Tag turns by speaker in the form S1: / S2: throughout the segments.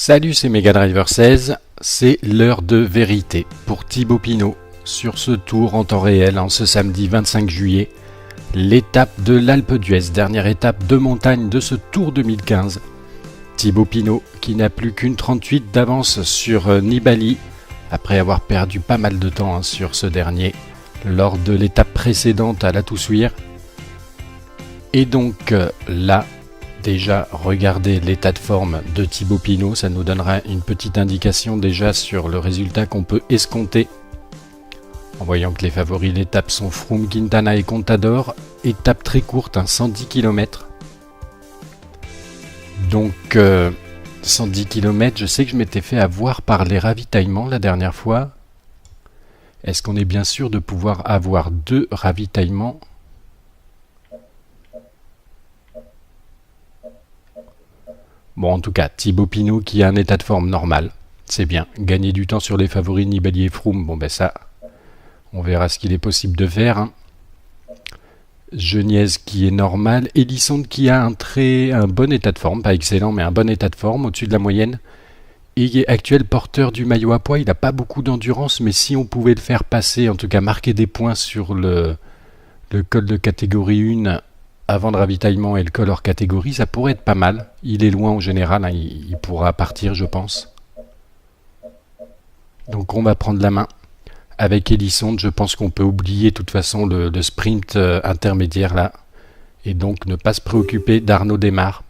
S1: Salut, c'est Mega Driver 16, c'est l'heure de vérité pour Thibaut Pinot sur ce tour en temps réel en ce samedi 25 juillet, l'étape de l'Alpe d'Huez, dernière étape de montagne de ce Tour 2015. Thibaut Pinot qui n'a plus qu'une 38 d'avance sur Nibali après avoir perdu pas mal de temps sur ce dernier lors de l'étape précédente à la Toussuire. Et donc là, déjà, regardez l'état de forme de Thibaut Pinot, ça nous donnera une petite indication déjà sur le résultat qu'on peut escompter. En voyant que les favoris de l'étape sont Froome, Quintana et Contador, étape très courte, 110 km. Donc 110 km, je sais que je m'étais fait avoir par les ravitaillements la dernière fois. Est-ce qu'on est bien sûr de pouvoir avoir 2 ravitaillements ? Bon, en tout cas, Thibaut Pinot qui a un état de forme normal, c'est bien. Gagner du temps sur les favoris Nibali et Froome, bon ben ça, on verra ce qu'il est possible de faire. Geniez qui est normal, Elisonde qui a un bon état de forme, pas excellent, mais un bon état de forme, au-dessus de la moyenne. Et il est actuel porteur du maillot à pois, il n'a pas beaucoup d'endurance, mais si on pouvait le faire passer, en tout cas marquer des points sur le col de catégorie 1, avant le ravitaillement et le col hors catégorie, ça pourrait être pas mal. Il est loin en général, il pourra partir, je pense. Donc on va prendre la main. Avec Elisonde, je pense qu'on peut oublier de toute façon le sprint intermédiaire là. Et donc ne pas se préoccuper d'Arnaud Démare.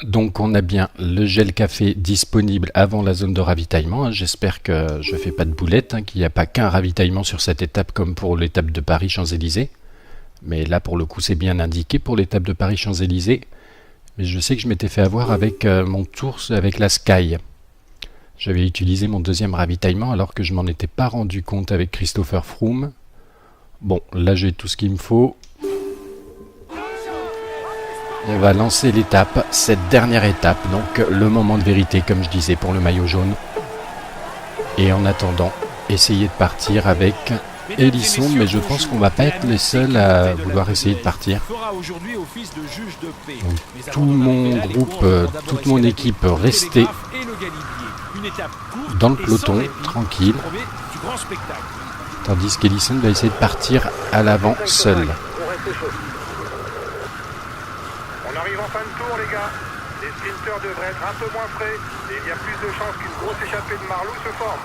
S1: Donc on a bien le gel café disponible avant la zone de ravitaillement. J'espère que je ne fais pas de boulette, qu'il n'y a pas qu'un ravitaillement sur cette étape comme pour l'étape de Paris-Champs-Élysées. Mais là pour le coup c'est bien indiqué pour l'étape de Paris-Champs-Élysées. Mais je sais que je m'étais fait avoir avec mon tour avec la Sky. J'avais utilisé mon deuxième ravitaillement alors que je m'en étais pas rendu compte avec Christopher Froome. Bon, là j'ai tout ce qu'il me faut. On va lancer l'étape, cette dernière étape, donc le moment de vérité, comme je disais, pour le maillot jaune. Et en attendant, essayer de partir avec Elisonde, mais je pense qu'on va pas être les seuls à vouloir essayer de partir. Donc, tout mon groupe, toute mon équipe restée dans le peloton, tranquille. Tandis qu'Elisonde va essayer de partir à l'avant seul.
S2: On arrive en fin de tour, les gars. Les sprinteurs devraient être un peu moins frais et il y a plus de chances qu'une grosse échappée de Marlou se forme.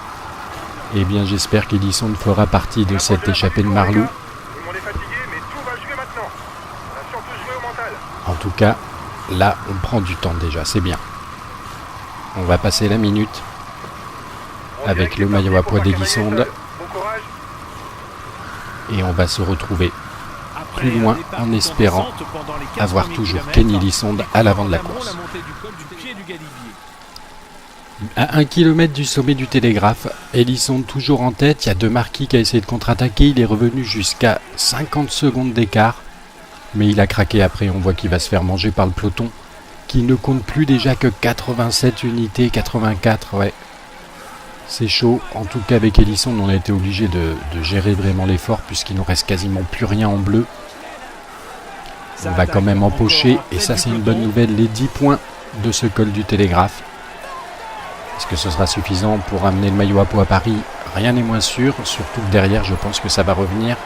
S1: Eh bien, j'espère qu'Elisonde fera partie de cette échappée de Marlou.
S2: Tout le monde est fatigué, mais tout va jouer maintenant. On va surtout jouer au mental.
S1: En tout cas, là, on prend du temps déjà, c'est bien. On va passer la minute avec le maillot à pois d'Elisonde.
S2: Bon courage.
S1: Et on va se retrouver plus loin en espérant avoir toujours Kenny Elisonde à l'avant de la course. À 1 km du sommet du Télégraphe, Elisonde toujours en tête. Il y a Demarquis qui a essayé de contre-attaquer. Il est revenu jusqu'à 50 secondes d'écart. Mais il a craqué après. On voit qu'il va se faire manger par le peloton qui ne compte plus déjà que 87 unités, 84. Ouais. C'est chaud. En tout cas avec Elisonde, on a été obligé de gérer vraiment l'effort puisqu'il nous reste quasiment plus rien en bleu. On va quand même empocher, et ça c'est une bonne nouvelle, les 10 points de ce col du Télégraphe. Est-ce que ce sera suffisant pour amener le maillot à pois à Paris? Rien n'est moins sûr, surtout que derrière je pense que ça va revenir.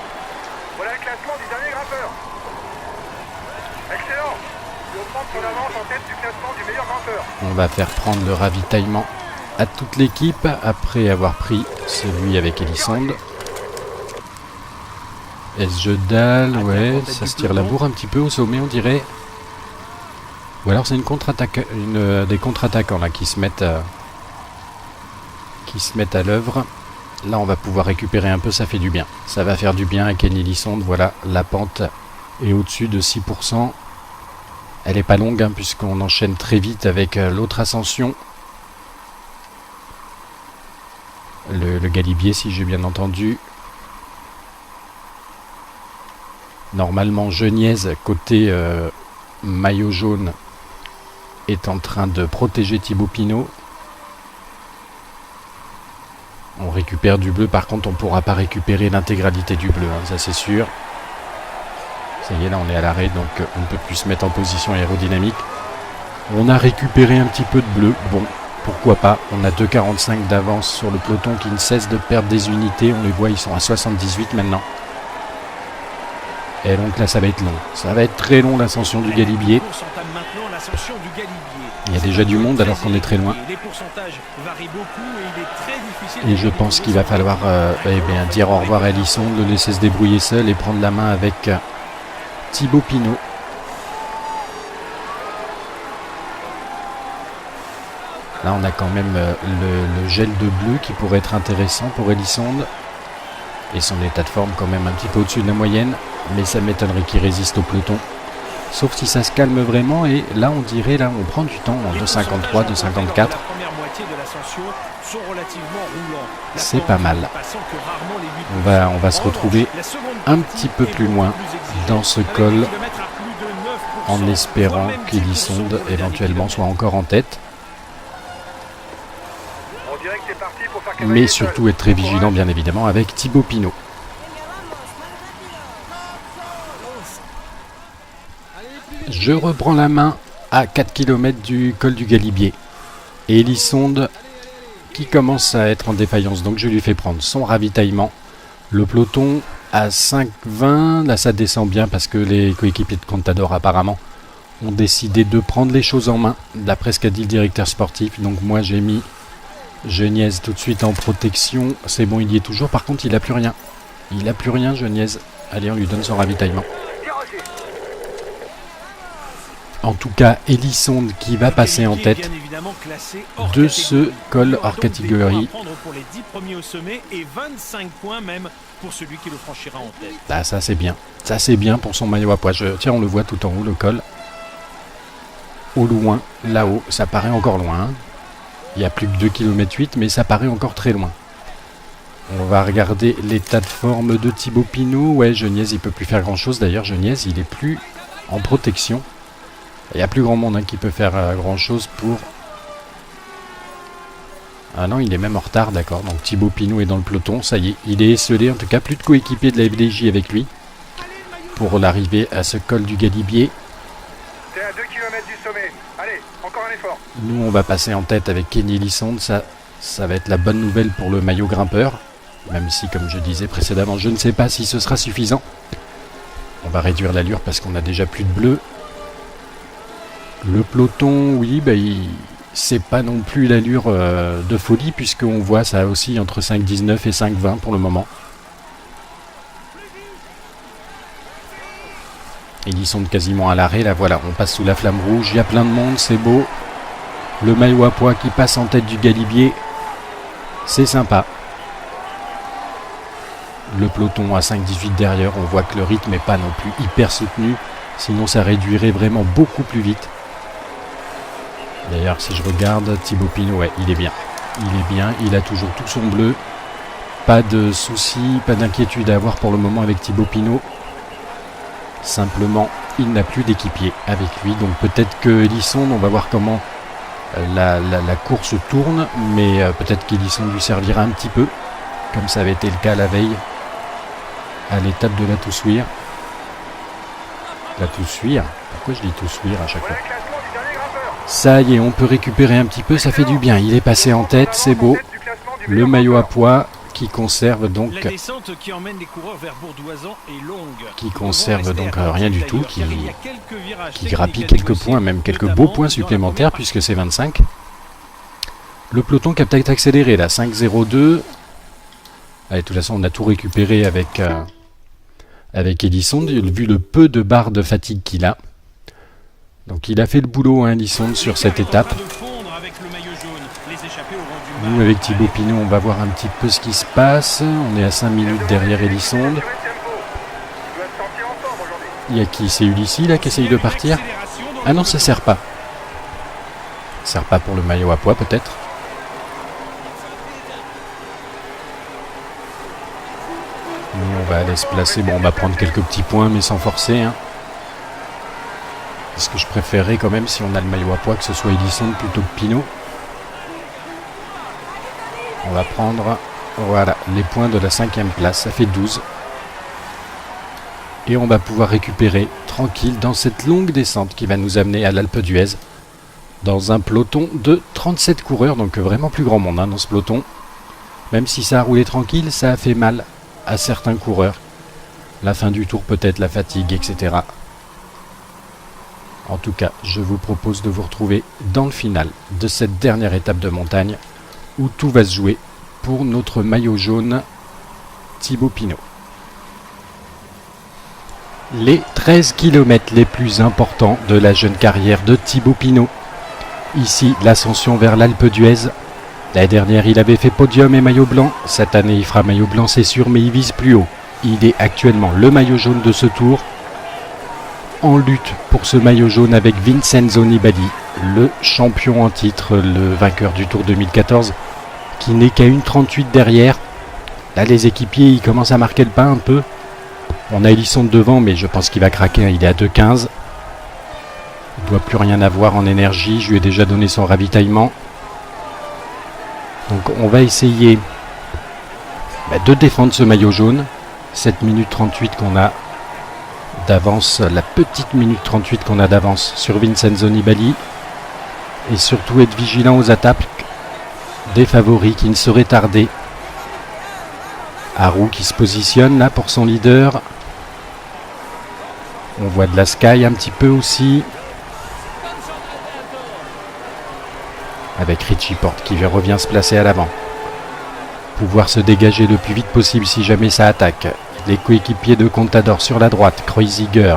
S2: Voilà le classement du dernier grimpeur. Excellent. Il faut prendre son avance en tête du classement du meilleur grimpeur.
S1: On va faire prendre le ravitaillement à toute l'équipe après avoir pris celui avec Elisonde. Esjedal, ouais, ça se tire la bourre un petit peu au sommet, on dirait. Ou alors c'est une contre-attaque, des contre-attaquants là qui se mettent à l'œuvre. Là, on va pouvoir récupérer un peu, ça fait du bien. Ça va faire du bien à Kenny Elisonde. Voilà, la pente est au-dessus de 6%. Elle est pas longue puisqu'on enchaîne très vite avec l'autre ascension. Le Galibier, si j'ai bien entendu. Normalement, Geniez, côté maillot jaune, est en train de protéger Thibaut Pinot. On récupère du bleu, par contre on ne pourra pas récupérer l'intégralité du bleu, ça c'est sûr. Ça y est, là on est à l'arrêt, donc on ne peut plus se mettre en position aérodynamique. On a récupéré un petit peu de bleu. Bon, pourquoi pas. On a 2,45 d'avance sur le peloton qui ne cesse de perdre des unités. On les voit, ils sont à 78 maintenant. Et donc là, ça va être long. Ça va être très long, l'ascension du Galibier. Il y a déjà du monde alors qu'on est très loin. Et je pense qu'il va falloir dire au revoir à Hélisson, le laisser se débrouiller seul et prendre la main avec Thibaut Pinot. Là, on a quand même le gel de bleu qui pourrait être intéressant pour Hélisson. Et son état de forme quand même un petit peu au-dessus de la moyenne. Mais ça m'étonnerait qu'il résiste au peloton. Sauf si ça se calme vraiment. Et là, on dirait, là, on prend du temps en 2,53, 2,54. C'est pas mal. On va se retrouver un petit peu plus loin dans ce col. En espérant qu'Hélisson éventuellement soit encore en tête. Mais surtout être très vigilant bien évidemment avec Thibaut Pinot. Je reprends la main à 4 km du col du Galibier. Et Hélisson qui commence à être en défaillance. Donc je lui fais prendre son ravitaillement. Le peloton à 5,20. Là ça descend bien parce que les coéquipiers de Contador apparemment ont décidé de prendre les choses en main. D'après ce qu'a dit le directeur sportif. Donc moi j'ai mis Geniez tout de suite en protection. C'est bon, il y est toujours. Par contre, il n'a plus rien. Il n'a plus rien, Geniez. Allez, on lui donne son ravitaillement. En tout cas, Hélisson qui va passer en tête de ce col hors catégorie. Ah, ça c'est bien. Ça c'est bien pour son maillot à pois. Tiens, on le voit tout en haut, le col. Au loin, là-haut, ça paraît encore loin. Hein. Il y a plus que 2,8 km, mais ça paraît encore très loin. On va regarder l'état de forme de Thibaut Pinot. Ouais, Geniez, il ne peut plus faire grand-chose. D'ailleurs, Geniez, il n'est plus en protection. Il n'y a plus grand monde qui peut faire grand-chose pour... Ah non, il est même en retard, d'accord. Donc Thibaut Pinot est dans le peloton. Ça y est, il est esselé. En tout cas, plus de coéquipiers de la FDJ avec lui pour l'arrivée à ce col du Galibier.
S2: T'es à 2 km du sommet. Allez, encore un effort.
S3: Nous, on va passer en tête avec Kenny Hélisson. Ça va être la bonne nouvelle pour le maillot grimpeur. Même si, comme je disais précédemment, je ne sais pas si ce sera suffisant. On va réduire l'allure parce qu'on a déjà plus de bleu. Le peloton, oui, c'est pas non plus l'allure de folie puisqu'on voit ça aussi entre 5,19 et 5,20 pour le moment. Hélisson quasiment à l'arrêt, là voilà, on passe sous la flamme rouge, il y a plein de monde, c'est beau. Le maillot à pois qui passe en tête du Galibier, c'est sympa. Le peloton à 5,18 derrière, on voit que le rythme n'est pas non plus hyper soutenu, sinon ça réduirait vraiment beaucoup plus vite. D'ailleurs, si je regarde Thibaut Pinot, ouais, il est bien. Il est bien, il a toujours tout son bleu. Pas de soucis, pas d'inquiétude à avoir pour le moment avec Thibaut Pinot. Simplement, il n'a plus d'équipier avec lui. Donc peut-être que Hélisson, on va voir comment la course tourne. Mais peut-être qu'Hélisson lui servira un petit peu. Comme ça avait été le cas la veille à l'étape de la Toussuire. La Toussuire, pourquoi je dis Toussuire à chaque fois ? Ça y est, on peut récupérer un petit peu, ça fait du bien. Il est passé en tête, c'est beau. Le maillot à pois qui conserve donc rien du tout, qui grappille quelques points, même quelques beaux points supplémentaires puisque c'est 25. Le peloton qui a peut-être accéléré là, 5,02. Allez, de toute façon, on a tout récupéré avec Hélisson, vu le peu de barres de fatigue qu'il a. Donc il a fait le boulot, Hélisson, sur cette étape. Nous, avec Thibaut Pinot, on va voir un petit peu ce qui se passe. On est à 5 minutes derrière Hélisson. Il y a qui? C'est Ulissi, là, qui essaye de partir? Ah non, ça sert pas. Ça sert pas pour le maillot à pois, peut-être. Nous, on va aller se placer. Bon, on va prendre quelques petits points, mais sans forcer, hein. Parce que je préférerais quand même, si on a le maillot à pois, que ce soit Hélisson plutôt que Pinot. On va prendre, voilà, les points de la 5e place. Ça fait 12. Et on va pouvoir récupérer tranquille dans cette longue descente qui va nous amener à l'Alpe d'Huez.
S1: dans un peloton de 37 coureurs, donc vraiment plus grand monde dans ce peloton. Même si ça a roulé tranquille, ça a fait mal à certains coureurs. La fin du tour peut-être, la fatigue, etc. En tout cas, je vous propose de vous retrouver dans le final de cette dernière étape de montagne où tout va se jouer pour notre maillot jaune Thibaut Pinot. Les 13 km les plus importants de la jeune carrière de Thibaut Pinot. Ici, l'ascension vers l'Alpe d'Huez. L'année dernière, il avait fait podium et maillot blanc. Cette année, il fera maillot blanc, c'est sûr, mais il vise plus haut. Il est actuellement le maillot jaune de ce tour. En lutte pour ce maillot jaune avec Vincenzo Nibali, le champion en titre, le vainqueur du Tour 2014, qui n'est qu'à 1,38 derrière. Là, les équipiers, ils commencent à marquer le pas un peu. On a Elisson devant, mais je pense qu'il va craquer, il est à 2,15. Il ne doit plus rien avoir en énergie, je lui ai déjà donné son ravitaillement. Donc on va essayer de défendre ce maillot jaune. 7 minutes 38 qu'on a d'avance, la petite minute 38 qu'on a d'avance sur Vincenzo Nibali. Et surtout être vigilant aux attaques des favoris qui ne seraient tardés. Haru qui se positionne là pour son leader. On voit de la Sky un petit peu aussi. Avec Richie Porte qui revient se placer à l'avant. Pouvoir se dégager le plus vite possible si jamais ça attaque. Les coéquipiers de Contador sur la droite. Kreuziger.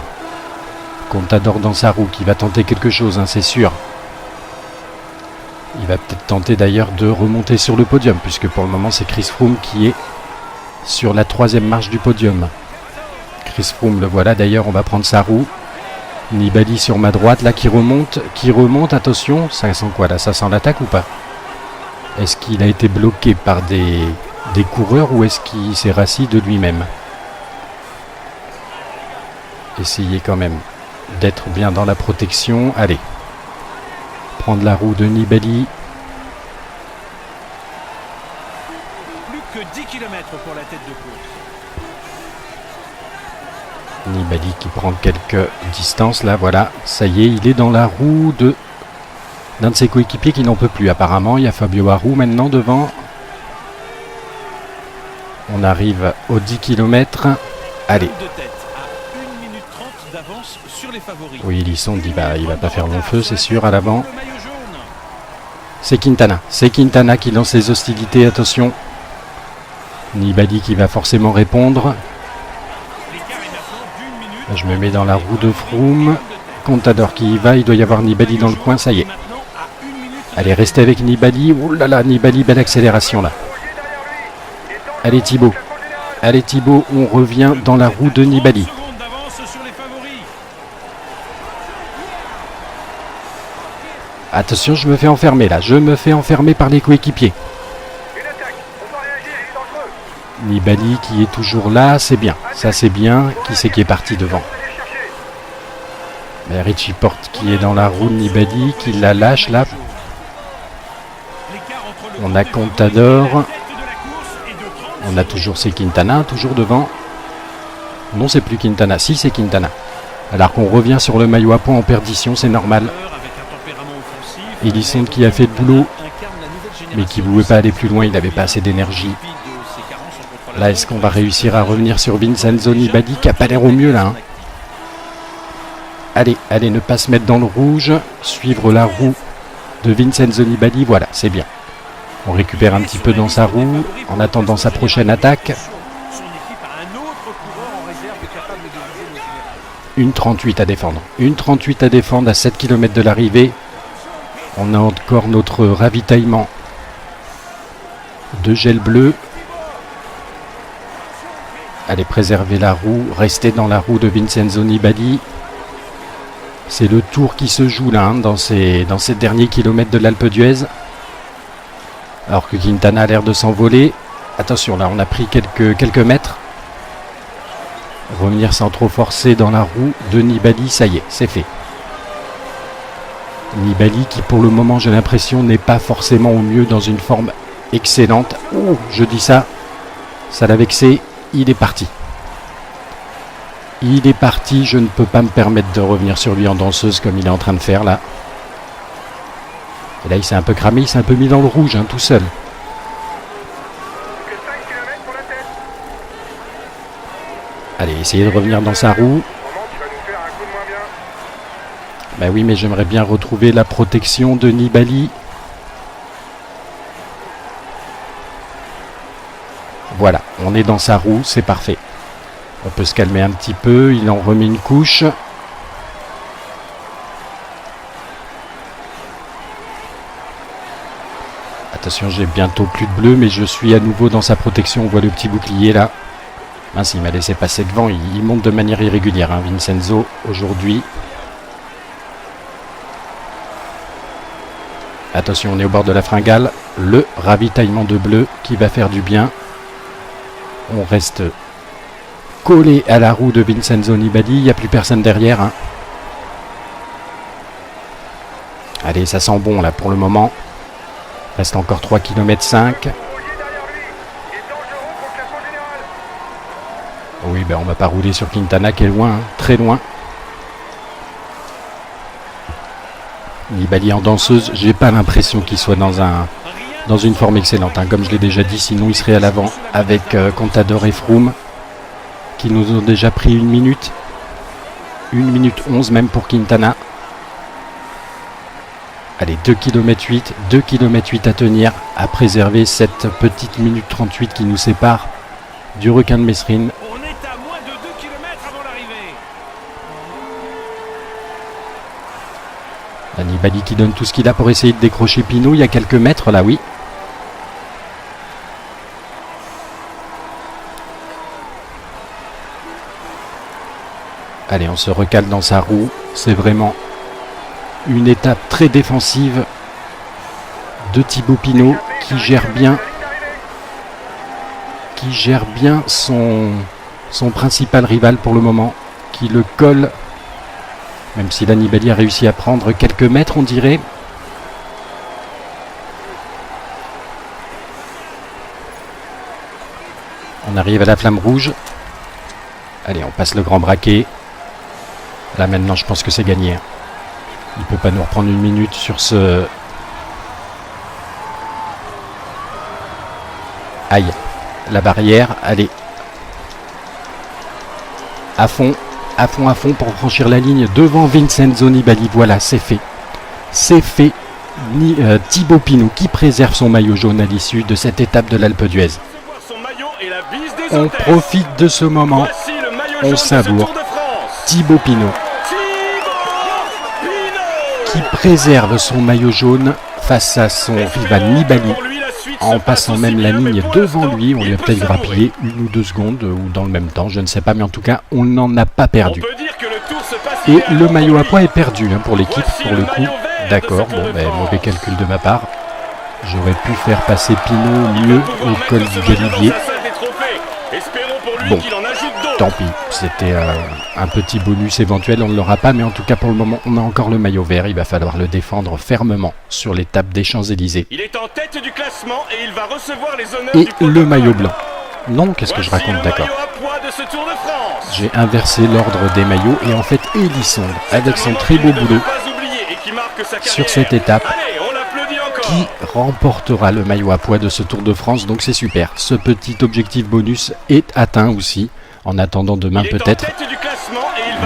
S1: Contador dans sa roue qui va tenter quelque chose, c'est sûr. Il va peut-être tenter d'ailleurs de remonter sur le podium, puisque pour le moment c'est Chris Froome qui est sur la 3e marche du podium. Chris Froome, le voilà d'ailleurs, on va prendre sa roue. Nibali sur ma droite, là qui remonte, attention, ça sent quoi là? Ça sent l'attaque ou pas? Est-ce qu'il a été bloqué par des coureurs ou est-ce qu'il s'est rassis de lui-même? Essayez quand même d'être bien dans la protection. Allez, prendre la roue de Nibali.
S4: Plus que 10 km pour la tête de course.
S1: Nibali qui prend quelques distances là, voilà, ça y est, il est dans la roue d'un de ses coéquipiers qui n'en peut plus apparemment. Il y a Fabio Aru maintenant devant. On arrive aux 10 km. Allez. Oui, Elisson dit il va pas faire long feu, c'est sûr, à l'avant. C'est Quintana qui lance les hostilités, attention. Nibali qui va forcément répondre. Là, je me mets dans la roue de Froome. Contador qui y va, il doit y avoir Nibali dans le coin, ça y est. Allez, restez avec Nibali. Oh là là, Nibali, belle accélération là. Allez Thibaut, on revient dans la roue de Nibali. Attention, je me fais enfermer là, par les coéquipiers. Nibali qui est toujours là, c'est bien, ça c'est bien. Qui c'est qui est parti devant? Richie Porte qui est dans la roue de Nibali, qui la lâche là. On a Contador. On a toujours Quintana, toujours devant. Non, c'est plus Quintana. Si, c'est Quintana. Alors qu'on revient sur le maillot à points en perdition, c'est normal. Elisson qui a fait le boulot, mais qui ne pouvait pas aller plus loin, il n'avait pas assez d'énergie. Là, est-ce qu'on va réussir à revenir sur Vincenzo Nibali, qui n'a pas l'air au mieux là Allez, ne pas se mettre dans le rouge. Suivre la roue de Vincenzo Nibali, voilà, c'est bien. On récupère un petit peu dans sa roue en attendant sa prochaine attaque. 1,38 à défendre. 1,38 à défendre à 7 km de l'arrivée. On a encore notre ravitaillement de gel bleu. Allez, préserver la roue. Rester dans la roue de Vincenzo Nibali. C'est le tour qui se joue là, dans ces derniers kilomètres de l'Alpe d'Huez. Alors que Quintana a l'air de s'envoler. Attention, là on a pris quelques mètres. Revenir sans trop forcer dans la roue de Nibali, ça y est, c'est fait. Nibali qui pour le moment, j'ai l'impression, n'est pas forcément au mieux, dans une forme excellente. Oh, je dis ça l'a vexé. Il est parti, je ne peux pas me permettre de revenir sur lui en danseuse comme il est en train de faire là. Et là il s'est un peu cramé, il s'est un peu mis dans le rouge tout seul.
S2: Que 5 km pour la tête.
S1: Allez, essayez de revenir dans sa roue.
S2: Moment, tu vas nous faire un coup de moins bien.
S1: Bah oui, mais j'aimerais bien retrouver la protection de Nibali. Voilà, on est dans sa roue, c'est parfait. On peut se calmer un petit peu, il en remet une couche. Attention, j'ai bientôt plus de bleu, mais je suis à nouveau dans sa protection. On voit le petit bouclier là. Mince, il m'a laissé passer devant, il monte de manière irrégulière, Vincenzo, aujourd'hui. Attention, on est au bord de la fringale. Le ravitaillement de bleu qui va faire du bien. On reste collé à la roue de Vincenzo Nibali. Il n'y a plus personne derrière. Allez, ça sent bon là pour le moment. Reste encore 3,5 km.
S2: Ogier derrière lui. Il est dangereux pour le classement général.
S1: Oui, ben on va pas rouler sur Quintana qui est loin, très loin. Nibali en danseuse, j'ai pas l'impression qu'il soit dans une forme excellente. Comme je l'ai déjà dit, sinon il serait à l'avant avec Contador et Froome qui nous ont déjà pris 1 minute. 1 minute 11 même pour Quintana. Allez, 2 km 8, 2 km 8 à tenir, à préserver cette petite minute 38 qui nous sépare du requin de Messrine.
S4: On est à moins de 2 km avant l'arrivée.
S1: Nibali qui donne tout ce qu'il a pour essayer de décrocher Pinot. Il y a quelques mètres là, oui. Allez, on se recale dans sa roue. C'est vraiment une étape très défensive de Thibaut Pinot qui gère bien son principal rival pour le moment, qui le colle, même si la Nibali a réussi à prendre quelques mètres, on dirait. On arrive à la flamme rouge. Allez, on passe le grand braquet. Là maintenant, je pense que c'est gagné. Il peut pas nous reprendre 1 minute sur ce... Aïe, la barrière, allez. À fond pour franchir la ligne devant Vincenzo Nibali. Voilà, c'est fait. C'est fait. Thibaut Pinot qui préserve son maillot jaune à l'issue de cette étape de l'Alpe d'Huez. On profite de ce moment. On savoure. Thibaut Pinot qui préserve son maillot jaune face à son rival Nibali en passant même la ligne devant lui. On lui a peut-être grappillé 1 ou 2 secondes ou dans le même temps, je ne sais pas, mais en tout cas on n'en a pas perdu. Et le maillot à poids est perdu pour l'équipe pour le coup. D'accord, bon, mauvais calcul de ma part. J'aurais pu faire passer Pinot mieux au col du Galibier. Bon, tant pis, c'était un petit bonus éventuel, on ne l'aura pas, mais en tout cas pour le moment on a encore le maillot vert, il va falloir le défendre fermement sur l'étape des Champs-Élysées.
S4: Il est en tête du classement et il va recevoir les honneurs
S1: et
S4: du protocole.
S1: le maillot blanc. Non, qu'est-ce que je raconte, d'accord. J'ai inversé l'ordre des maillots et en fait Elisson, avec son très beau boulot sur cette étape, qui remportera le maillot à poids de ce Tour de France, donc c'est super. Ce petit objectif bonus est atteint aussi, en attendant demain peut-être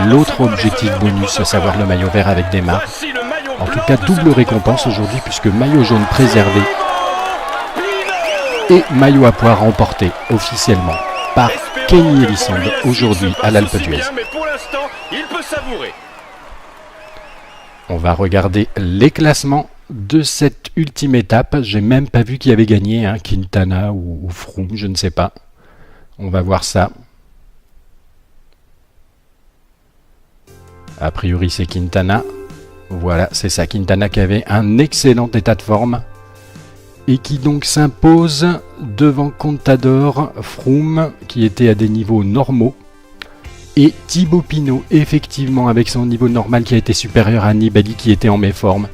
S1: l'autre objectif bonus, à savoir le maillot vert avec Desmar. En tout cas, double récompense aujourd'hui, puisque maillot jaune préservé et maillot à poids remporté officiellement par Kenny Elissonde aujourd'hui à l'Alpe d'Huez. On va regarder les classements de cette ultime étape. J'ai même pas vu qui avait gagné, Quintana ou Froome, je ne sais pas. On va voir ça. A priori c'est Quintana. Voilà, c'est ça, Quintana qui avait un excellent état de forme et qui donc s'impose devant Contador, Froome qui était à des niveaux normaux, et Thibaut Pinot effectivement avec son niveau normal qui a été supérieur à Nibali qui était en méforme,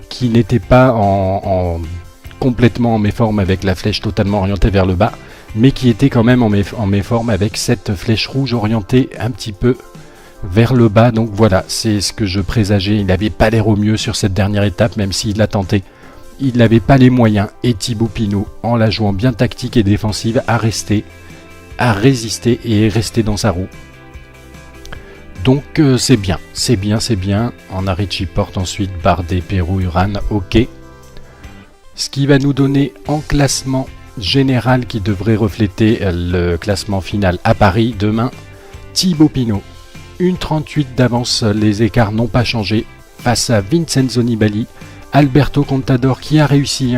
S1: qui n'était pas complètement en méforme avec la flèche totalement orientée vers le bas, mais qui était quand même en méforme avec cette flèche rouge orientée un petit peu vers le bas. Donc voilà, c'est ce que je présageais. Il n'avait pas l'air au mieux sur cette dernière étape, même s'il a tenté il n'avait pas les moyens, et Thibaut Pinot, en la jouant bien tactique et défensive, a résisté et est resté dans sa roue. Donc c'est bien. On a Richie Porte ensuite, Bardet, Perrault, Uran, ok. Ce qui va nous donner en classement général qui devrait refléter le classement final à Paris demain, Thibaut Pinot. 1,38 d'avance, les écarts n'ont pas changé face à Vincenzo Nibali. Alberto Contador qui a réussi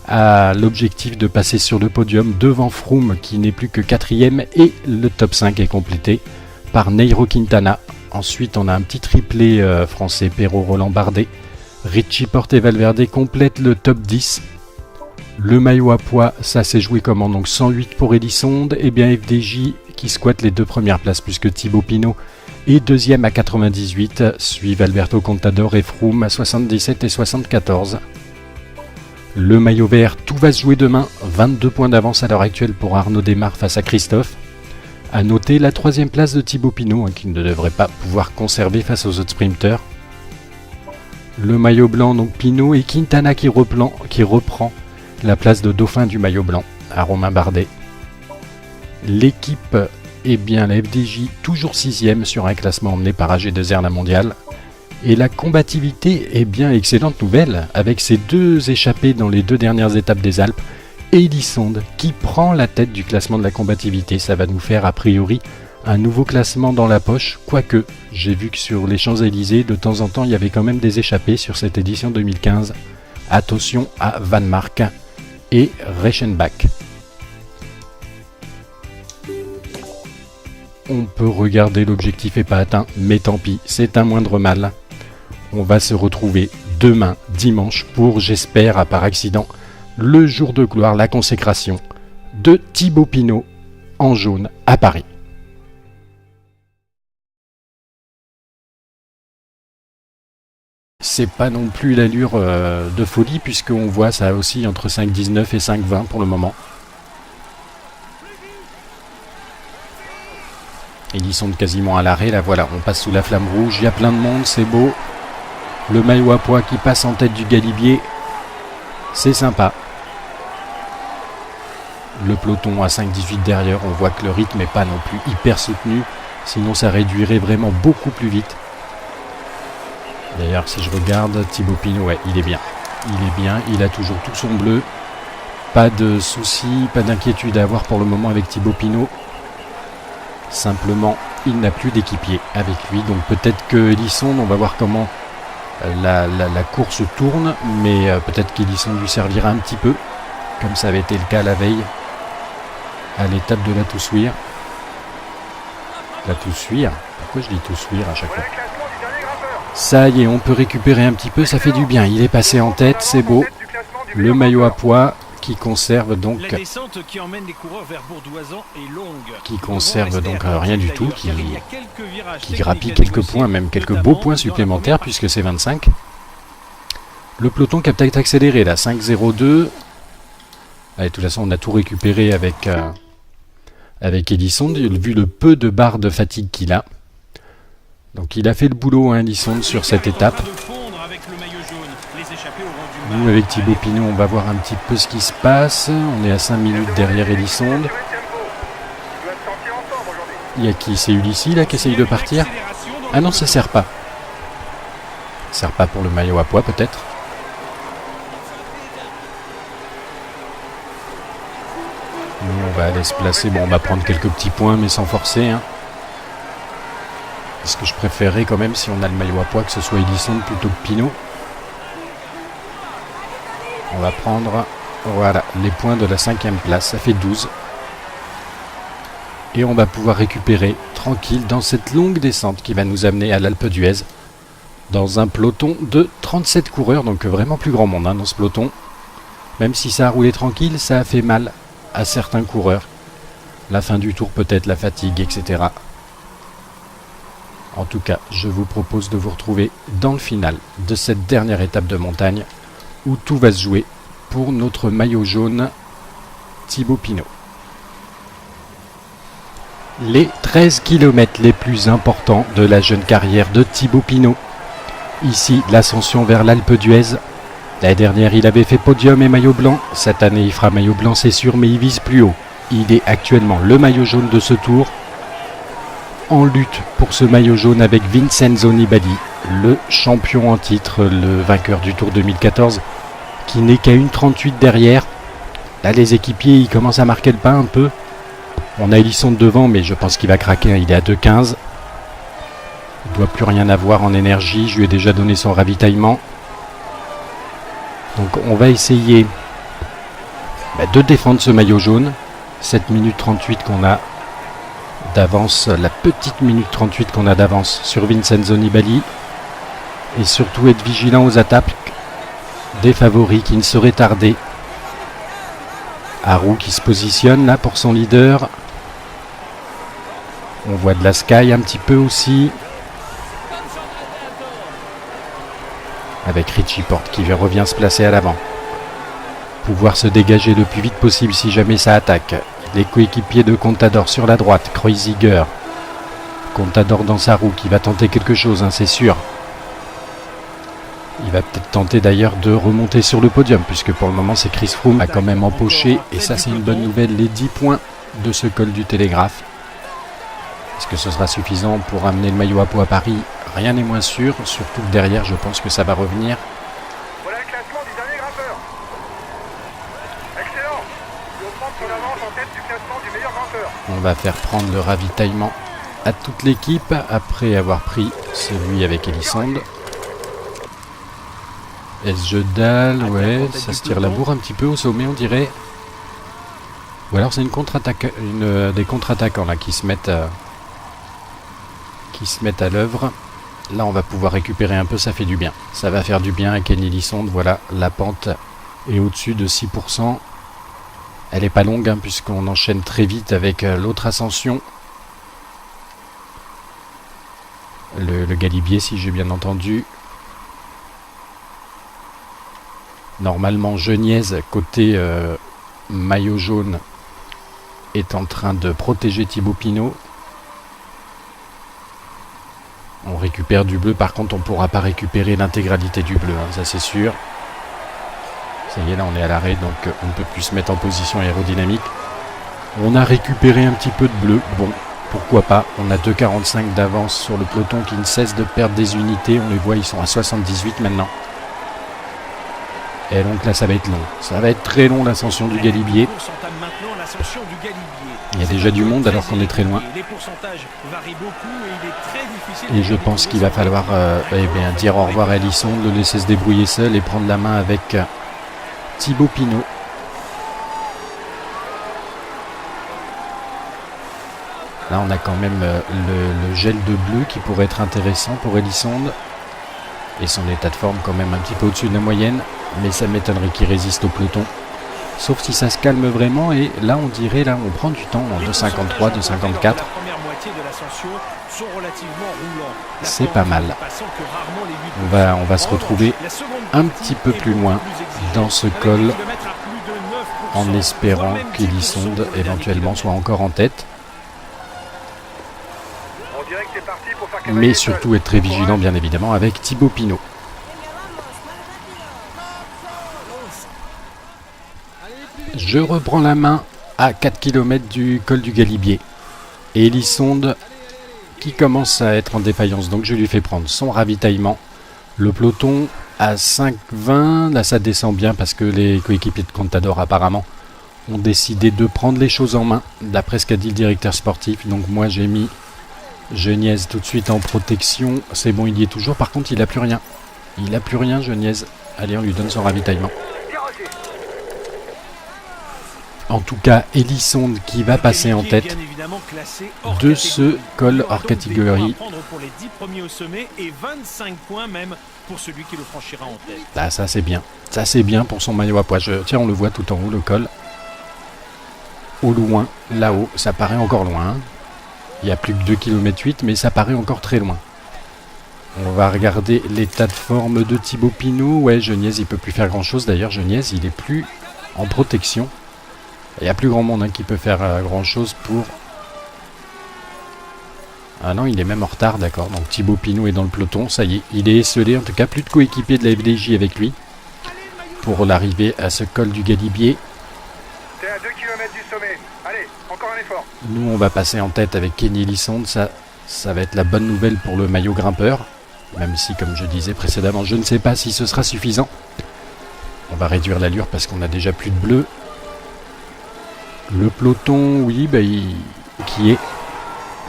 S1: à l'objectif de passer sur le podium devant Froome qui n'est plus que 4ème, et le top 5 est complété par Nairo Quintana. Ensuite on a un petit triplé français, Perrault, Roland, Bardet. Richie Porte et Valverde complètent le top 10. Le maillot à poids, ça s'est joué comment? Donc 108 pour Elisonde, et bien FDJ qui squatte les deux premières places puisque Thibaut Pinot est deuxième à 98, suivent Alberto Contador et Froome à 77 et 74. Le maillot vert, tout va se jouer demain, 22 points d'avance à l'heure actuelle pour Arnaud Démare face à Christophe. A noter la troisième place de Thibaut Pinot qui ne devrait pas pouvoir conserver face aux autres sprinteurs. Le maillot blanc, donc Pinot et Quintana qui reprend la place de dauphin du maillot blanc à Romain Bardet. L'équipe, bien la FDJ, toujours 6ème sur un classement emmené par AG2R la mondiale. Et la combativité, bien excellente nouvelle, avec ses deux échappés dans les deux dernières étapes des Alpes. Et Elisonde qui prend la tête du classement de la combativité. Ça va nous faire a priori un nouveau classement dans la poche, quoique j'ai vu que sur les Champs-Élysées, de temps en temps, il y avait quand même des échappés sur cette édition 2015. Attention à Van Mark et Reichenbach. On peut regarder, l'objectif n'est pas atteint, mais tant pis, c'est un moindre mal. On va se retrouver demain, dimanche, pour, j'espère, à part accident, le jour de gloire, la consécration de Thibaut Pinot en jaune à Paris. C'est pas non plus l'allure de folie puisqu'on voit ça aussi entre 5,19 et 5,20 pour le moment. Ils sont quasiment à l'arrêt, là voilà, on passe sous la flamme rouge, il y a plein de monde, c'est beau. Le maillot à poids qui passe en tête du Galibier, c'est sympa. Le peloton à 5,18 derrière, on voit que le rythme n'est pas non plus hyper soutenu, sinon ça réduirait vraiment beaucoup plus vite. D'ailleurs, si je regarde, Thibaut Pinot, ouais, il est bien, il a toujours tout son bleu. Pas de soucis, pas d'inquiétude à avoir pour le moment avec Thibaut Pinot. Simplement, il n'a plus d'équipier avec lui, donc peut-être que Elisonde, on va voir comment la course tourne, mais peut-être qu'Elisonde lui servira un petit peu, comme ça avait été le cas la veille, à l'étape de la Toussuire. La Toussuire, pourquoi je dis Toussuire à chaque fois? Ça y est, on peut récupérer un petit peu, ça fait du bien, il est passé en tête, c'est beau. Le maillot à poids qui conserve donc rien du tout, qui grappille quelques points, même quelques beaux points supplémentaires puisque c'est 25. Le peloton qui a peut-être accéléré là, 5,02. Allez, de toute façon on a tout récupéré avec Elisonde, vu le peu de barres de fatigue qu'il a. Donc il a fait le boulot, Elisonde, sur cette étape. Nous, avec Thibaut Pinot, on va voir un petit peu ce qui se passe. On est à 5 minutes derrière Elisonde. Il y a qui? C'est Ulissi là qui essaye de partir. Ah non, ça sert pas. Ça sert pas pour le maillot à poids peut-être. Nous, on va aller se placer. Bon, on va prendre quelques petits points, mais sans forcer. Parce que je préférerais quand même, si on a le maillot à poids, que ce soit Elisonde plutôt que Pinot. On va prendre, voilà, les points de la 5e place, ça fait 12. Et on va pouvoir récupérer tranquille dans cette longue descente qui va nous amener à l'Alpe d'Huez. Dans un peloton de 37 coureurs, donc vraiment plus grand monde dans ce peloton. Même si ça a roulé tranquille, ça a fait mal à certains coureurs. La fin du tour peut-être, la fatigue, etc. En tout cas, je vous propose de vous retrouver dans le final de cette dernière étape de montagne où tout va se jouer pour notre maillot jaune Thibaut Pinot. Les 13 km les plus importants de la jeune carrière de Thibaut Pinot. Ici, l'ascension vers l'Alpe d'Huez. L'année dernière, il avait fait podium et maillot blanc. Cette année, il fera maillot blanc, c'est sûr, mais il vise plus haut. Il est actuellement le maillot jaune de ce tour. En lutte pour ce maillot jaune avec Vincenzo Nibali, le champion en titre, le vainqueur du Tour 2014, qui n'est qu'à 1,38 derrière. Là, les équipiers, ils commencent à marquer le pas un peu. On a Elisson devant, mais je pense qu'il va craquer. Il est à 2,15. Il ne doit plus rien avoir en énergie. Je lui ai déjà donné son ravitaillement. Donc on va essayer de défendre ce maillot jaune. 7 minutes 38 qu'on a d'avance, la petite minute 38 qu'on a d'avance sur Vincenzo Nibali. Et surtout être vigilant aux attaques des favoris qui ne seraient tardés. Haru qui se positionne là pour son leader. On voit de la Sky un petit peu aussi. Avec Richie Porte qui revient se placer à l'avant. Pouvoir se dégager le plus vite possible si jamais ça attaque. Les coéquipiers de Contador sur la droite. Kreuziger. Contador dans sa roue qui va tenter quelque chose, c'est sûr. Il va peut-être tenter d'ailleurs de remonter sur le podium, puisque pour le moment c'est Chris Froome a quand même empoché. Et ça c'est une bonne nouvelle, les 10 points de ce col du Télégraphe. Est-ce que ce sera suffisant pour amener le maillot à Pau à Paris? Rien n'est moins sûr, surtout que derrière je pense que ça va revenir.
S2: Voilà le classement du dernier grimpeur. Excellent. Il prend son avance en tête du classement du meilleur grimpeur.
S1: On va faire prendre le ravitaillement à toute l'équipe après avoir pris celui avec Elisande. Esjedal, ouais, ça se tire la bourre un petit peu au sommet on dirait. Ou alors c'est une contre-attaque, des contre-attaquants là qui se mettent à l'œuvre. Là on va pouvoir récupérer un peu, ça fait du bien. Ça va faire du bien à Kenny Elisande. Voilà, la pente est au-dessus de 6%. Elle n'est pas longue puisqu'on enchaîne très vite avec l'autre ascension. Le Galibier si j'ai bien entendu. Normalement Geniez côté maillot jaune est en train de protéger Thibaut Pinot. On récupère du bleu, par contre on ne pourra pas récupérer l'intégralité du bleu, ça c'est sûr. Ça y est, là on est à l'arrêt, donc on ne peut plus se mettre en position aérodynamique. On a récupéré un petit peu de bleu, bon, pourquoi pas. On a 2,45 d'avance sur le peloton qui ne cesse de perdre des unités. On les voit, ils sont à 78 maintenant. Et donc là ça va être long, ça va être très long l'ascension du Galibier. Il y a déjà du monde alors qu'on est très loin. Et je pense qu'il va falloir dire au revoir à Elisson, le laisser se débrouiller seul et prendre la main avec Thibaut Pinot. Là on a quand même le gel de bleu qui pourrait être intéressant pour Elisson. Et son état de forme quand même un petit peu au-dessus de la moyenne. Mais ça m'étonnerait qu'il résiste au peloton. Sauf si ça se calme vraiment. Et là on dirait, là on prend du temps en 2,53, 2,54. C'est pas mal. On va se retrouver un petit peu plus loin dans ce col. En espérant qu'Elisson éventuellement soit encore en tête. Mais surtout être très vigilant bien évidemment avec Thibaut Pinot. Je reprends la main à 4 km du col du Galibier. Et Elisson qui commence à être en défaillance. Donc je lui fais prendre son ravitaillement. Le peloton à 5,20. Là ça descend bien parce que les coéquipiers de Contador apparemment ont décidé de prendre les choses en main. D'après ce qu'a dit le directeur sportif. Donc moi j'ai mis Geniez tout de suite en protection. C'est bon, il y est toujours. Par contre il n'a plus rien. Il n'a plus rien Geniez. Allez on lui donne son ravitaillement. En tout cas, Elisson qui va passer en tête de ce col hors catégorie. Là, ça c'est bien. Ça c'est bien pour son maillot à pois. Tiens, on le voit tout en haut, le col. Au loin, là-haut, ça paraît encore loin. Il y a plus que 2,8 km, mais ça paraît encore très loin. On va regarder l'état de forme de Thibaut Pinot. Ouais, Geniez, il peut plus faire grand-chose. D'ailleurs, Geniez, il est plus en protection. Il n'y a plus grand monde qui peut faire grand chose pour... Ah non, il est même en retard, d'accord. Donc Thibaut Pinot est dans le peloton, ça y est. Il est esselé, en tout cas plus de coéquipiers de la FDJ avec lui. pour l'arrivée à ce col du Galibier.
S2: T'es à 2 km du sommet. Allez, encore un effort.
S1: Nous, on va passer en tête avec Kenny Elissonde. Ça va être la bonne nouvelle pour le maillot grimpeur. Même si, comme je disais précédemment, je ne sais pas si ce sera suffisant. On va réduire l'allure parce qu'on a déjà plus de bleu. Le peloton, oui, qui est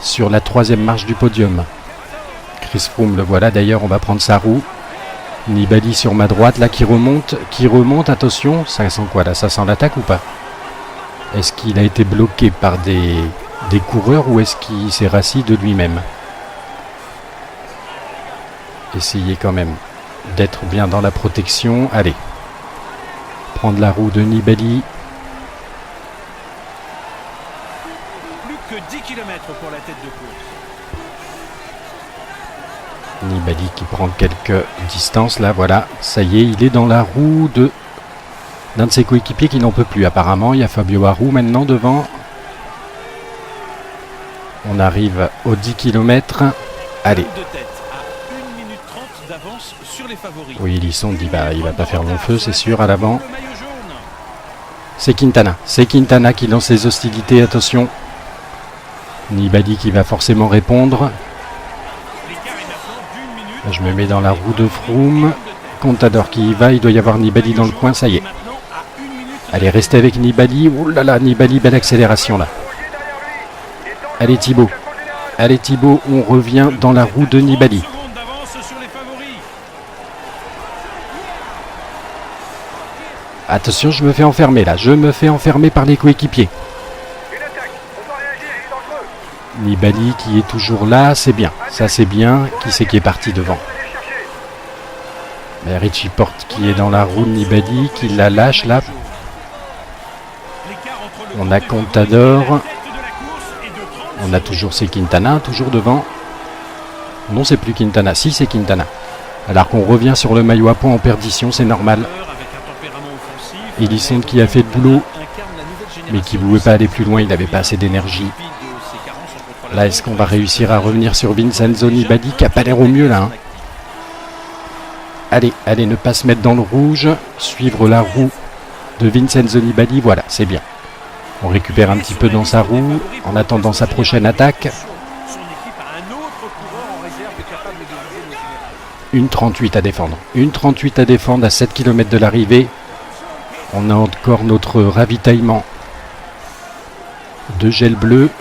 S1: sur la 3e marche du podium. Chris Froome, le voilà. D'ailleurs, on va prendre sa roue. Nibali sur ma droite, là, qui remonte. Attention, ça sent quoi là? Ça sent l'attaque ou pas? Est-ce qu'il a été bloqué par des coureurs ou est-ce qu'il s'est rassis de lui-même? Essayez quand même d'être bien dans la protection. Allez, prendre la roue de Nibali.
S4: Plus que 10 km pour la tête de course.
S1: Nibali qui prend quelques distances, là, voilà. Ça y est, il est dans la roue d'un de ses coéquipiers qui n'en peut plus. Apparemment, il y a Fabio Aru maintenant devant. On arrive aux 10 km. Allez. Oui, Elissonde, il va pas faire long feu, c'est sûr, à l'avant. C'est Quintana qui lance les hostilités, attention. Nibali qui va forcément répondre. Je me mets dans la roue de Froome. Contador qui y va, il doit y avoir Nibali dans le coin, ça y est. Allez, restez avec Nibali. Ouh là là, Nibali, belle accélération là. Allez Thibaut, on revient dans la roue de Nibali. Attention, je me fais enfermer là, par les coéquipiers. Nibali qui est toujours là, c'est bien, ça c'est bien. Qui c'est qui est parti devant? Richie Porte qui est dans la roue de Nibali, qui la lâche là. On a Contador. On a toujours Quintana, toujours devant. Non, c'est plus Quintana, si c'est Quintana. Alors qu'on revient sur le maillot à points en perdition, c'est normal. Elissonde qui a fait le boulot, mais qui ne pouvait pas aller plus loin, il n'avait pas assez d'énergie. Là, est-ce qu'on va réussir à revenir sur Vincenzo Nibali qui n'a pas l'air au mieux là, hein. Allez, ne pas se mettre dans le rouge. Suivre la roue de Vincenzo Nibali, voilà, c'est bien. On récupère un petit peu dans sa roue en attendant sa prochaine attaque. 1,38 à défendre. 1,38 à défendre à 7 km de l'arrivée. On a encore notre ravitaillement de gel bleu.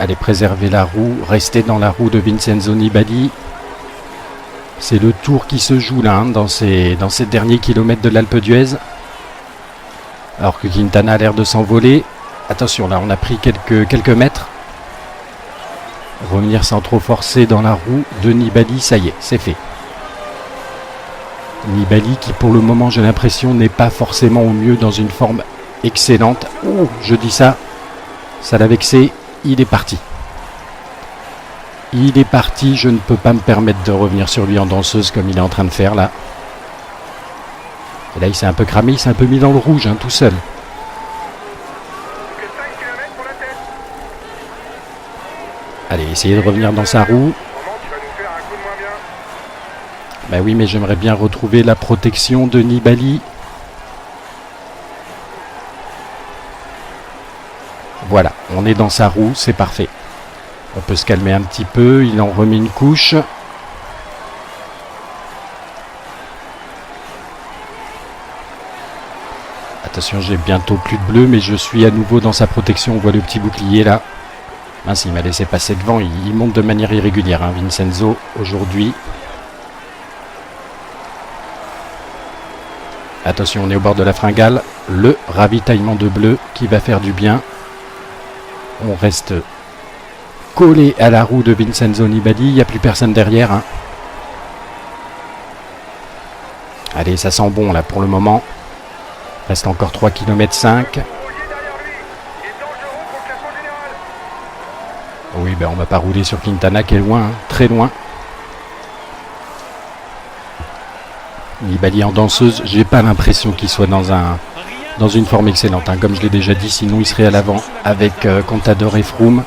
S1: Allez, préserver la roue, rester dans la roue de Vincenzo Nibali. C'est le tour qui se joue là, hein, dans ces derniers kilomètres de l'Alpe d'Huez. Alors que Quintana a l'air de s'envoler. Attention, là on a pris quelques mètres. Revenir sans trop forcer dans la roue de Nibali, ça y est, c'est fait. Nibali qui pour le moment, j'ai l'impression, n'est pas forcément au mieux, dans une forme excellente. Oh, je dis ça l'a vexé. Il est parti, je ne peux pas me permettre de revenir sur lui en danseuse comme il est en train de faire là. Et là il s'est un peu cramé, il s'est un peu mis dans le rouge, hein, tout seul. Allez, essayez de revenir dans sa roue. Bah oui, mais j'aimerais bien retrouver la protection de Nibali. Voilà, on est dans sa roue, c'est parfait. On peut se calmer un petit peu, il en remet une couche. Attention, j'ai bientôt plus de bleu, mais je suis à nouveau dans sa protection. On voit le petit bouclier là. Mince, il m'a laissé passer devant, il monte de manière irrégulière, hein, Vincenzo, aujourd'hui. Attention, on est au bord de la fringale. Le ravitaillement de bleu qui va faire du bien. On reste collé à la roue de Vincenzo Nibali. Il n'y a plus personne derrière, hein. Allez, ça sent bon là pour le moment. Reste encore 3,5 km. Oui, ben on va pas rouler sur Quintana qui est loin, hein, très loin. Nibali en danseuse, j'ai pas l'impression qu'il soit dans une forme excellente, hein, comme je l'ai déjà dit, sinon il serait à l'avant avec Contador et Froome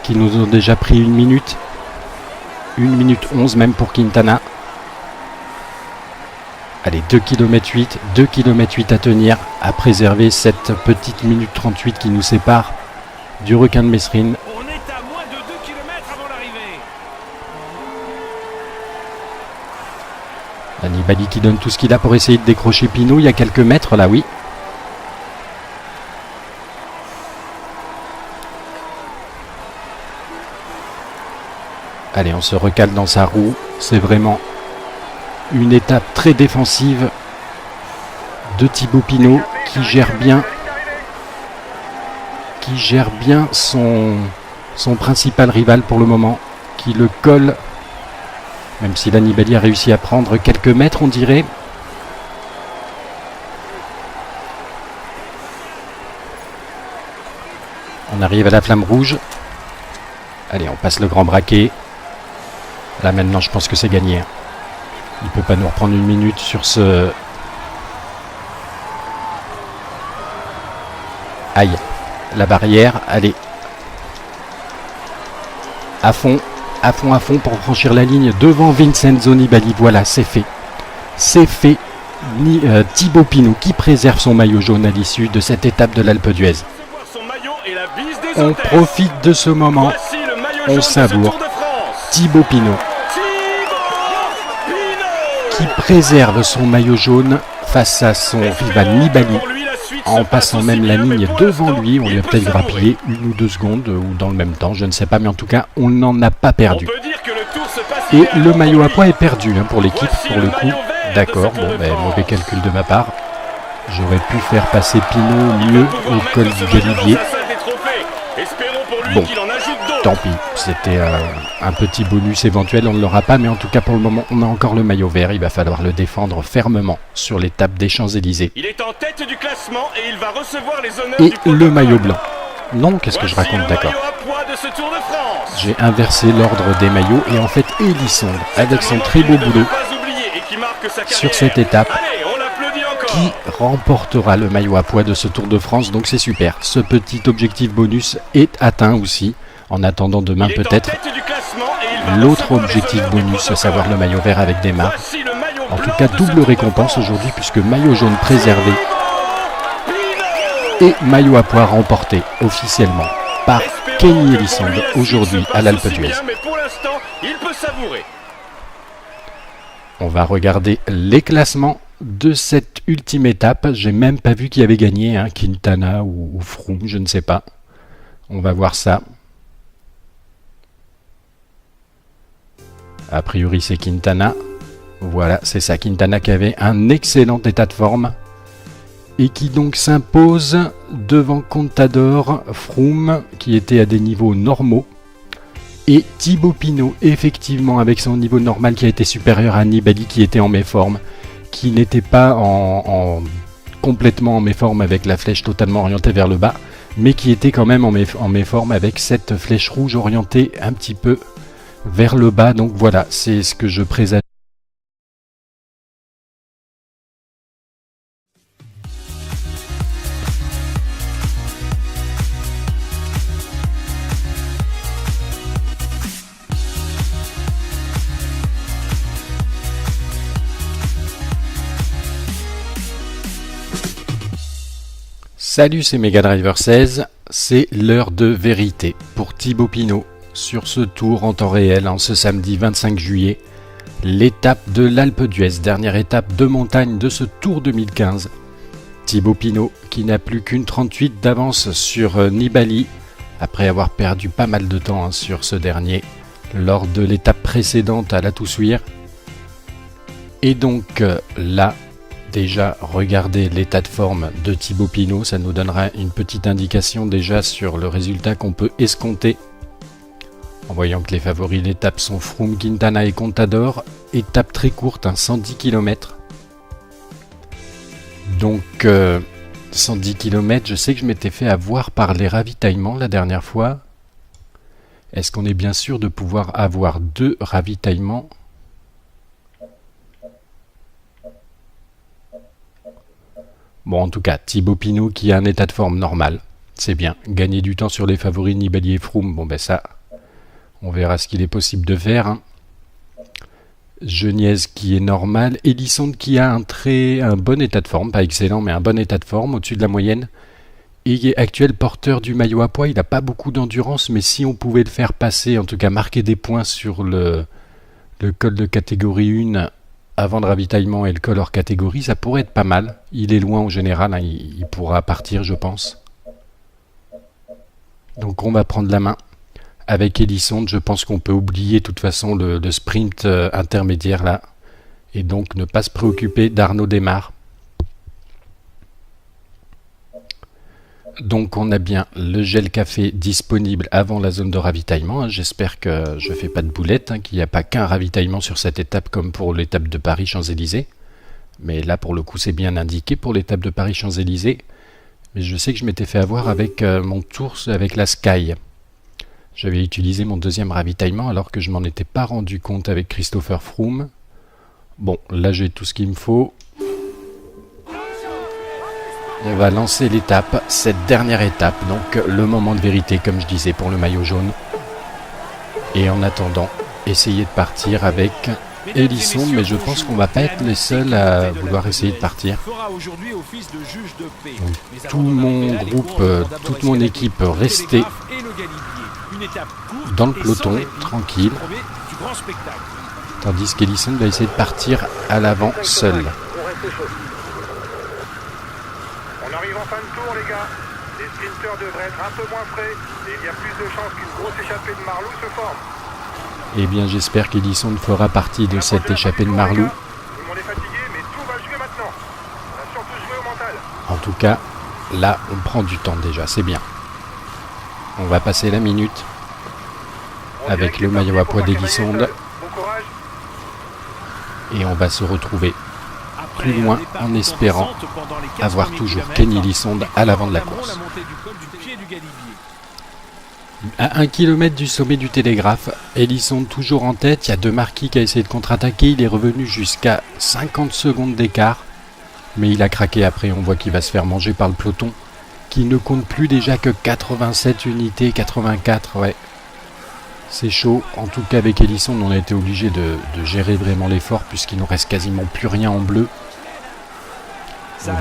S1: qui nous ont déjà pris 1 minute. 1 minute 11 même pour Quintana. Allez, 2 km 8, 2 km 8 à tenir, à préserver cette petite minute 38 qui nous sépare du requin de Messrine.
S4: On est à moins de 2 km avant l'arrivée.
S1: Nibali qui donne tout ce qu'il a pour essayer de décrocher Pinot. Il y a quelques mètres là, oui. Allez, on se recale dans sa roue. C'est vraiment une étape très défensive de Thibaut Pinot qui gère bien son principal rival pour le moment, qui le colle, même si la Nibali a réussi à prendre quelques mètres, on dirait. On arrive à la flamme rouge. Allez, on passe le grand braquet. Là maintenant, je pense que c'est gagné. Il ne peut pas nous reprendre une minute sur ce... Aïe, la barrière, allez. À fond pour franchir la ligne devant Vincenzo Nibali. Voilà, c'est fait. C'est fait. Thibaut Pinot qui préserve son maillot jaune à l'issue de cette étape de l'Alpe d'Huez. On profite de ce moment. On savoure. Thibaut Pinot qui préserve son maillot jaune face à son rival Nibali, en passant même la ligne devant lui. On lui a peut-être grappillé 1 ou 2 secondes, ou dans le même temps, je ne sais pas, mais en tout cas, on n'en a pas perdu. Et le maillot à poids est perdu pour l'équipe, pour le coup. D'accord, bon, mauvais calcul de ma part. J'aurais pu faire passer Pinot mieux au col du Galibier. Bon, tant pis, c'était un petit bonus éventuel, on ne l'aura pas, mais en tout cas pour le moment on a encore le maillot vert, il va falloir le défendre fermement sur l'étape des Champs-Élysées.
S4: Il est en tête du classement et il va recevoir les honneurs
S1: et
S4: du
S1: le maillot blanc. Non, qu'est-ce que je raconte, d'accord. J'ai inversé l'ordre des maillots et en fait Elisson, avec son très beau boulot sur cette étape, qui remportera le maillot à poids de ce Tour de France, donc c'est super. Ce petit objectif bonus est atteint aussi, en attendant demain peut-être l'autre objectif bonus, à savoir le maillot vert avec Desmar. En tout cas, double récompense aujourd'hui, puisque maillot jaune préservé et maillot à poids remporté officiellement par Kenny Elissonde aujourd'hui à l'Alpe d'Huez. On va regarder les classements de cette ultime étape. J'ai même pas vu qui avait gagné, Quintana ou Froome, je ne sais pas. On va voir ça. A priori c'est Quintana. Voilà, c'est ça, Quintana qui avait un excellent état de forme et qui donc s'impose devant Contador, Froome qui était à des niveaux normaux, et Thibaut Pinot effectivement avec son niveau normal qui a été supérieur à Nibali qui était en méforme, qui n'était pas complètement en méforme avec la flèche totalement orientée vers le bas, mais qui était quand même en méforme avec cette flèche rouge orientée un petit peu vers le bas. Donc voilà, c'est ce que je présage. Salut, c'est Mega Driver 16, c'est l'heure de vérité pour Thibaut Pinot sur ce tour en temps réel en ce samedi 25 juillet, l'étape de l'Alpe d'Huez, dernière étape de montagne de ce Tour 2015. Thibaut Pinot qui n'a plus qu'une 38 d'avance sur Nibali après avoir perdu pas mal de temps sur ce dernier lors de l'étape précédente à la Toussuire. Et donc là, déjà, regardez l'état de forme de Thibaut Pinot, ça nous donnera une petite indication déjà sur le résultat qu'on peut escompter. En voyant que les favoris de l'étape sont Froome, Quintana et Contador, étape très courte, 110 km. Donc 110 km, je sais que je m'étais fait avoir par les ravitaillements la dernière fois. Est-ce qu'on est bien sûr de pouvoir avoir 2 ravitaillements ? Bon, en tout cas, Thibaut Pinot qui a un état de forme normal, c'est bien. Gagner du temps sur les favoris Nibali et Froome, bon ben ça, on verra ce qu'il est possible de faire. Geniez qui est normal. Elisson qui a un bon état de forme, pas excellent, mais un bon état de forme, au-dessus de la moyenne. Et il est actuel porteur du maillot à pois. Il n'a pas beaucoup d'endurance, mais si on pouvait le faire passer, en tout cas marquer des points sur le col de catégorie 1 avant le ravitaillement et le col hors catégorie, ça pourrait être pas mal. Il est loin en général, hein, il pourra partir, je pense. Donc on va prendre la main. Avec Elisson, je pense qu'on peut oublier de toute façon le sprint intermédiaire là. Et donc ne pas se préoccuper d'Arnaud Desmar. Donc on a bien le gel café disponible avant la zone de ravitaillement. Hein. J'espère que je ne fais pas de boulette, hein, qu'il n'y a pas qu'un ravitaillement sur cette étape comme pour l'étape de Paris-Champs-Élysées. Mais là pour le coup c'est bien indiqué pour l'étape de Paris-Champs-Élysées. Mais je sais que je m'étais fait avoir avec mon tour avec la Sky. J'avais utilisé mon deuxième ravitaillement alors que je m'en étais pas rendu compte avec Christopher Froome. Bon, là j'ai tout ce qu'il me faut. On va lancer l'étape, cette dernière étape, donc le moment de vérité comme je disais pour le maillot jaune. Et en attendant, essayer de partir avec Elisson, mais je pense qu'on va pas être les seuls à vouloir essayer de partir. Donc, tout mon groupe, toute mon équipe rester dans le peloton, tranquille. Tandis qu'Elisson va essayer de partir à l'avant seul.
S2: On arrive en fin de tour, les gars. Les sprinteurs devraient être un peu moins frais et il y a plus de chances qu'une grosse échappée de Marlou se forme.
S1: Eh bien, j'espère qu'Elisson fera partie de cette échappée de Marlou.
S2: Tout le monde est fatigué, mais tout va jouer maintenant. On va surtout jouer au mental.
S1: En tout cas, là, on prend du temps déjà, c'est bien. On va passer la minute avec le maillot à pois d'Elisson.
S2: Bon courage.
S1: Et on va se retrouver plus loin en espérant avoir toujours Kenny Lisonde à l'avant de la course. À 1 km du sommet du Télégraphe, Elisson toujours en tête. Il y a De Marquis qui a essayé de contre-attaquer. Il est revenu jusqu'à 50 secondes d'écart. Mais il a craqué après. On voit qu'il va se faire manger par le peloton qui ne compte plus déjà que 87 unités, 84. Ouais. C'est chaud. En tout cas avec Elisson, on a été obligé de gérer vraiment l'effort puisqu'il ne reste quasiment plus rien en bleu.